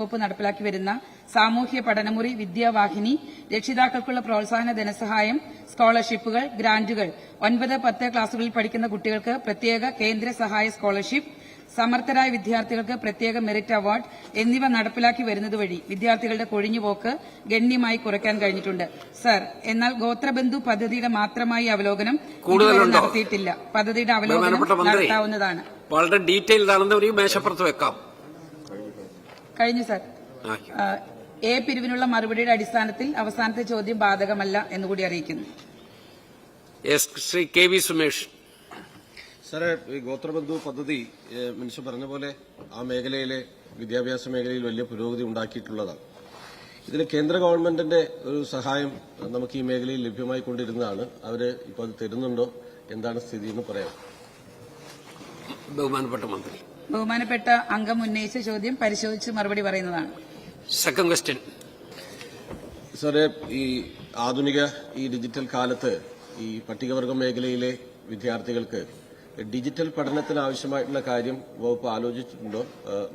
വകുപ്പ് നടപ്പിലാക്കി വരുന്ന സാമൂഹ്യ പഠനമുറി, വിദ്യാവാഹിനി, രക്ഷിതാക്കൾക്കുള്ള പ്രോത്സാഹന ധനസഹായം, സ്കോളർഷിപ്പുകൾ, ഗ്രാന്റുകൾ, 9-10 ക്ലാസുകളിൽ പഠിക്കുന്ന കുട്ടികൾക്ക് പ്രത്യേക കേന്ദ്ര സഹായ സ്കോളർഷിപ്പ്, സമർത്ഥരായ വിദ്യാർത്ഥികൾക്ക് പ്രത്യേക മെറിറ്റ് അവാർഡ് എന്നിവ നടപ്പിലാക്കി വരുന്നത് വഴി വിദ്യാർത്ഥികളുടെ കൊഴിഞ്ഞുപോക്ക് ഗണ്യമായി കുറയ്ക്കാൻ കഴിഞ്ഞിട്ടുണ്ട്. സർ, എന്നാൽ ഗോത്രബന്ധു പദ്ധതിയുടെ മാത്രമായി അവലോകനം നടത്തിയിട്ടില്ല. പദ്ധതിയുടെ അവലോകനം നടത്താവുന്നതാണ്. വളരെ ഡീറ്റെയിൽഡ് ആണെന്ന് ഒരു മേശപ്പുറത്ത് വെക്കാം. കഴിഞ്ഞു സർ. എ പിരിവിനുള്ള മറുപടിയുടെ അടിസ്ഥാനത്തിൽ അവസാനത്തെ ചോദ്യം ബാധകമല്ല എന്നുകൂടി അറിയിക്കുന്നു. Shri K V Sumesh. സാറേ, ഈ ഗോത്രബന്ധു പദ്ധതി മനുഷ്യ പറഞ്ഞ പോലെ ആ മേഖലയിലെ വിദ്യാഭ്യാസ മേഖലയിൽ വലിയ പുരോഗതി ഉണ്ടാക്കിയിട്ടുള്ളതാണ്. ഇതിന് കേന്ദ്ര ഗവൺമെന്റിന്റെ ഒരു സഹായം നമുക്ക് ഈ മേഖലയിൽ ലഭ്യമായി കൊണ്ടിരുന്നതാണ്. അവര് ഇപ്പോൾ അത് തരുന്നുണ്ടോ, എന്താണ് സ്ഥിതി എന്ന് പറയാം. ബഹുമാനപ്പെട്ട മന്ത്രി. ബഹുമാനപ്പെട്ട അംഗം ഉന്നയിച്ച ചോദ്യം പരിശോധിച്ച് മറുപടി പറയുന്നതാണ്. Second question. സാറേ, ഈ ആധുനിക ഈ ഡിജിറ്റൽ കാലത്ത് ഈ പട്ടികവർഗ മേഖലയിലെ വിദ്യാർത്ഥികൾക്ക് ഡിജിറ്റൽ പഠനത്തിന് ആവശ്യമായിട്ടുള്ള കാര്യം വകുപ്പ് ആലോചിച്ചിട്ടുണ്ടോ,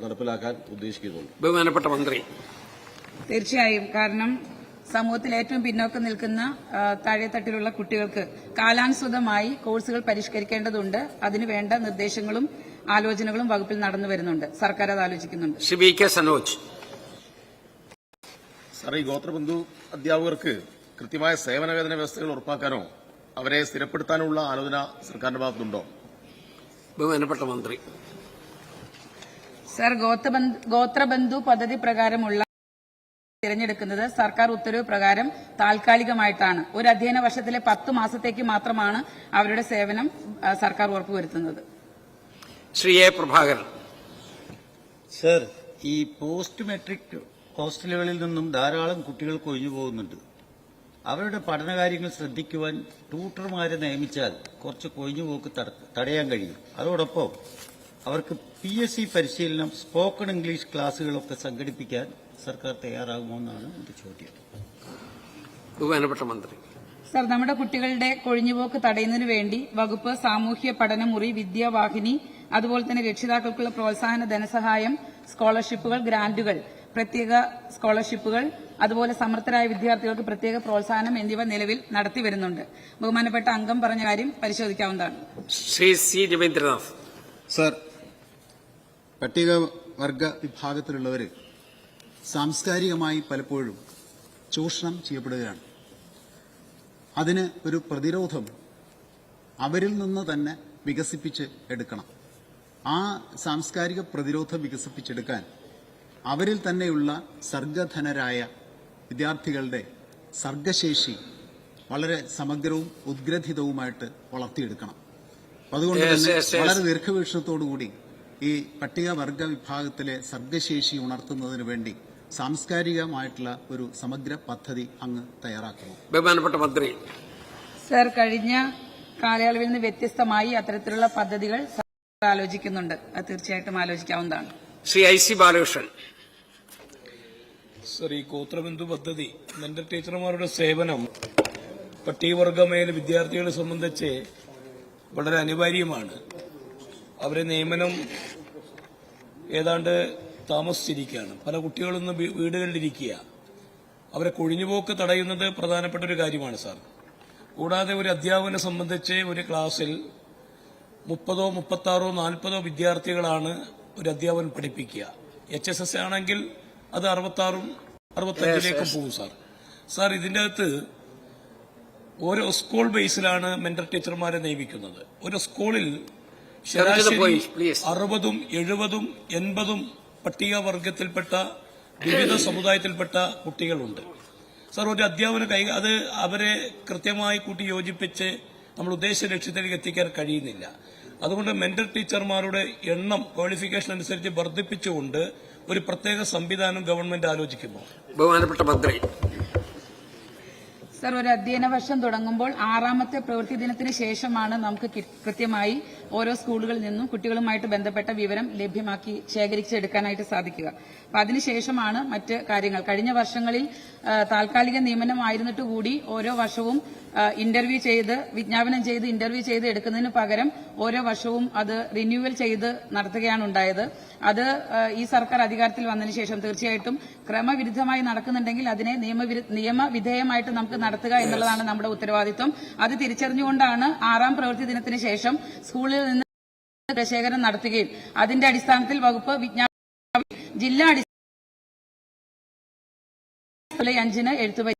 നടപ്പിലാക്കാൻ ഉദ്ദേശിക്കുന്നുണ്ടോ? ബഹുമാനപ്പെട്ട മന്ത്രി. തീർച്ചയായും. കാരണം സമൂഹത്തിൽ ഏറ്റവും പിന്നോക്കം നിൽക്കുന്ന താഴെത്തട്ടിലുള്ള കുട്ടികൾക്ക് കാലാനുസൃതമായി കോഴ്സുകൾ പരിഷ്കരിക്കേണ്ടതുണ്ട്. അതിനുവേണ്ട നിർദ്ദേശങ്ങളും ആലോചനകളും വകുപ്പിൽ നടന്നു വരുന്നുണ്ട്. സർക്കാർ അത് ആലോചിക്കുന്നുണ്ട്. Shri V K Sanoj. Sir, ഈ ഗോത്രബന്ധു അധ്യാപകർക്ക് കൃത്യമായ സേവന വേതന വ്യവസ്ഥകൾ ഉറപ്പാക്കാനോ അവരെ സ്ഥിരപ്പെടുത്താനുള്ള ആലോചന സർക്കാരിന്റെ ഭാഗത്തുണ്ടോ? ബഹുമാനപ്പെട്ട മന്ത്രി. സർ, ഗോത്രബന്ധു പദ്ധതി പ്രകാരമുള്ള തിരഞ്ഞെടുക്കുന്നത് സർക്കാർ ഉത്തരവ് പ്രകാരം താൽക്കാലികമായിട്ടാണ്. ഒരു അധ്യയന വർഷത്തിലെ 10 മാസത്തേക്ക് മാത്രമാണ് അവരുടെ സേവനം സർക്കാർ ഉറപ്പുവരുത്തുന്നത്. ശ്രീ എ പ്രഭാകരൻ. സർ, ഈ പോസ്റ്റ് മെട്രിക് ഹോസ്റ്റലുകളിൽ നിന്നും ധാരാളം കുട്ടികൾ കൊഴിഞ്ഞു പോകുന്നുണ്ട്. അവരുടെ പഠനകാര്യങ്ങൾ ശ്രദ്ധിക്കുവാൻ ട്യൂട്ടർമാരെ നിയമിച്ചാൽ കുറച്ച് കൊഴിഞ്ഞുപോക്ക് തടയാൻ കഴിയും. അതോടൊപ്പം അവർക്ക് PSC പരിശീലനം, സ്പോക്കൺ ഇംഗ്ലീഷ് ക്ലാസുകളൊക്കെ സംഘടിപ്പിക്കാൻ സർക്കാർ തയ്യാറാകുമോ എന്നാണ് എന്റെ ചോദ്യം. ബഹുമാനപ്പെട്ട മന്ത്രി. സർ, നമ്മുടെ കുട്ടികളുടെ കൊഴിഞ്ഞുപോക്ക് തടയുന്നതിന് വേണ്ടി വകുപ്പ് സാമൂഹ്യ പഠനമുറി, വിദ്യാവാഹിനി, അതുപോലെ തന്നെ രക്ഷിതാക്കൾക്കുള്ള പ്രോത്സാഹന ധനസഹായം, സ്കോളർഷിപ്പുകൾ, ഗ്രാന്റുകൾ, പ്രത്യേക സ്കോളർഷിപ്പുകൾ, അതുപോലെ സമർത്ഥരായ വിദ്യാർത്ഥികൾക്ക് പ്രത്യേക പ്രോത്സാഹനം എന്നിവ നിലവിൽ നടത്തി വരുന്നുണ്ട്. ബഹുമാനപ്പെട്ട അംഗം പറഞ്ഞ കാര്യം പരിശോധിക്കാവുന്നതാണ്. ശ്രീ സി രവീന്ദ്രനാഥ്. സർ, പട്ടികവർഗ വിഭാഗത്തിലുള്ളവര് സാംസ്കാരികമായി പലപ്പോഴും ചൂഷണം ചെയ്യപ്പെടുകയാണ്. അതിന് ഒരു പ്രതിരോധം അവരിൽ നിന്ന് തന്നെ വികസിപ്പിച്ച് എടുക്കണം. ആ സാംസ്കാരിക പ്രതിരോധം വികസിപ്പിച്ചെടുക്കാൻ അവരിൽ തന്നെയുള്ള സർഗധനരായ വിദ്യാർത്ഥികളുടെ സർഗശേഷി വളരെ സമഗ്രവും ഉദ്ഗ്രഥിതവുമായിട്ട് വളർത്തിയെടുക്കണം. അതുകൊണ്ട് തന്നെ വളരെ ദീർഘവീക്ഷണത്തോടുകൂടി ഈ പട്ടികവർഗ വിഭാഗത്തിലെ സർഗശേഷി ഉണർത്തുന്നതിന് വേണ്ടി സാംസ്കാരികമായിട്ടുള്ള ഒരു സമഗ്ര പദ്ധതി അങ്ങ് തയ്യാറാക്കുന്നു. ബഹുമാനപ്പെട്ട മന്ത്രി. സർ, കഴിഞ്ഞ കാലയളവിൽ നിന്ന് വ്യത്യസ്തമായി അത്തരത്തിലുള്ള പദ്ധതികൾ സർക്കാർ ആലോചിക്കുന്നുണ്ട്. അത് തീർച്ചയായിട്ടും ആലോചിക്കാവുന്നതാണ്. ശ്രീ ഐ സി ബാലകൃഷ്ണൻ. സർ, ഈ ഗോത്രബന്ധു പദ്ധതി മെന്റർ ടീച്ചർമാരുടെ സേവനം പട്ടികവർഗ മേഖല വിദ്യാർത്ഥികളെ സംബന്ധിച്ച് വളരെ അനിവാര്യമാണ്. അവരെ നിയമനം ഏതാണ്ട് താമസിച്ചിരിക്കുകയാണ്. പല കുട്ടികളൊന്നും വീടുകളിലിരിക്കുക. അവരെ കൊഴിഞ്ഞുപോക്ക് തടയുന്നത് പ്രധാനപ്പെട്ട ഒരു കാര്യമാണ് സാർ. കൂടാതെ ഒരു അധ്യാപകനെ സംബന്ധിച്ച് ഒരു ക്ലാസ്സിൽ 30, 36, 40 വിദ്യാർത്ഥികളാണ് ഒരു അധ്യാപകൻ പഠിപ്പിക്കുക. HSS ആണെങ്കിൽ അത് 66, 65 പോകും സാർ. സാർ, ഇതിന്റെ അകത്ത് ഓരോ സ്കൂൾ ബേസിലാണ് മെന്റർ ടീച്ചർമാരെ നിയമിക്കുന്നത്. ഒരു സ്കൂളിൽ ശരാശരി 60, 70, 80 പട്ടികവർഗത്തിൽപ്പെട്ട വിവിധ സമുദായത്തിൽപ്പെട്ട കുട്ടികളുണ്ട്. സാർ, ഒരു അധ്യാപന അത് അവരെ കൃത്യമായി കൂട്ടി യോജിപ്പിച്ച് നമ്മൾ ഉദ്ദേശിച്ച ലക്ഷ്യത്തിലേക്ക് എത്തിക്കാൻ കഴിയുന്നില്ല. അതുകൊണ്ട് മെന്റർ ടീച്ചർമാരുടെ എണ്ണം ക്വാളിഫിക്കേഷൻ അനുസരിച്ച് വർദ്ധിപ്പിച്ചുകൊണ്ട് ഒരു പ്രത്യേക സംവിധാനം ഗവൺമെന്റ് ആലോചിക്കുമോ? ബഹുമാനപ്പെട്ട മന്ത്രി. സർ, ഒരു അധ്യയന വർഷം തുടങ്ങുമ്പോൾ 6ാമത്തെ പ്രവൃത്തി ദിനത്തിന് ശേഷമാണ് നമുക്ക് കൃത്യമായി ഓരോ സ്കൂളുകളിൽ നിന്നും കുട്ടികളുമായിട്ട് ബന്ധപ്പെട്ട വിവരം ലഭ്യമാക്കി ശേഖരിച്ചെടുക്കാനായിട്ട് സാധിക്കുക. അപ്പൊ അതിനുശേഷമാണ് മറ്റ് കാര്യങ്ങൾ. കഴിഞ്ഞ വർഷങ്ങളിൽ താൽക്കാലിക നിയമനമായിരുന്നിട്ട് കൂടി ഓരോ വർഷവും ഇന്റർവ്യൂ ചെയ്ത് വിജ്ഞാപനം ചെയ്ത് ഇന്റർവ്യൂ ചെയ്ത് എടുക്കുന്നതിന് പകരം ഓരോ വർഷവും അത് റിന്യൂവൽ ചെയ്ത് നടത്തുകയാണ് ഉണ്ടായത്. അത് ഈ സർക്കാർ അധികാരത്തിൽ വന്നതിന് ശേഷം തീർച്ചയായിട്ടും ക്രമവിരുദ്ധമായി നടക്കുന്നുണ്ടെങ്കിൽ അതിനെ നിയമവിധേയമായിട്ട് നമുക്ക് നടത്തുക എന്നുള്ളതാണ് നമ്മുടെ ഉത്തരവാദിത്വം. അത് തിരിച്ചറിഞ്ഞുകൊണ്ടാണ് 6ാം പ്രവൃത്തി ദിനത്തിന് ശേഷം സ്കൂളിൽ നിന്ന് ശേഖരം നടത്തുകയും അതിന്റെ അടിസ്ഥാനത്തിൽ വകുപ്പ് വിജ്ഞാപനം ജില്ലാ 5-ന് എഴുത്തുപരി